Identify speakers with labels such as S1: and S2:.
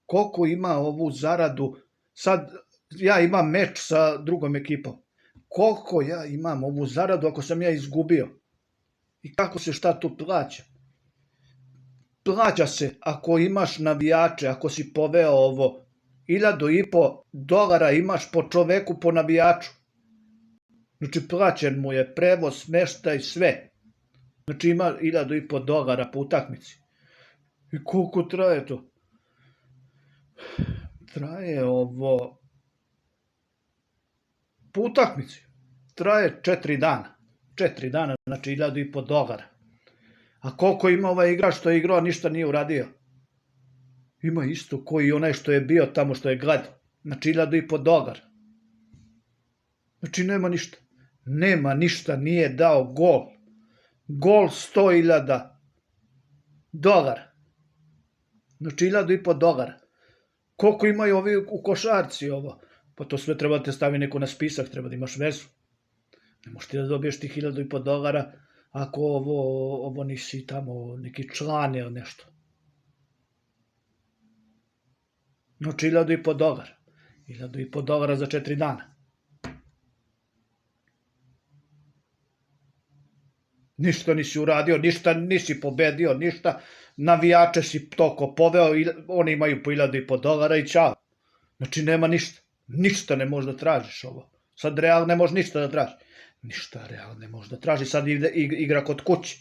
S1: koliko ima ovu zaradu, sad ja imam meč sa drugom ekipom, koliko ja imam ovu zaradu ako sam ja izgubio i kako se šta tu plaća. Plaća se ako imaš navijače, ako si poveo ovo, $1.500 imaš po čoveku, po navijaču. Znači plaćen mu je prevoz, smeštaj, sve. Znači ima $1.500 po utakmici. I koliko traje to? Traje ovo... Po utakmici. Traje 4 dana. 4 dana, znači $1.500. A koliko ima ovaj igrač što je igrao, ništa nije uradio? Ima isto koji onaj što je bio tamo, što je gledao. Znači $1.500. Znači nema ništa. Nema ništa, nije dao gol. Gol $100.000. Znači $1.500. Koliko imaju ovi u košarci ovo? Pa to sve treba da te stavi neko na spisak, treba da imaš vezu. Ne možeš ti da dobiješ tih $1.500 ako ovo nisi tamo neki član ili nešto. Znači $1.500. $1.500 za 4 dana. Ništa nisi uradio, ništa nisi pobedio, ništa. Navijače si toko poveo, oni imaju po $1.500 i ćao. Znači nema ništa. Ništa ne možeš da tražiš ovo. Sad Real ne može ništa da traži. Ništa Real ne može da traži, sad igra kod kuće.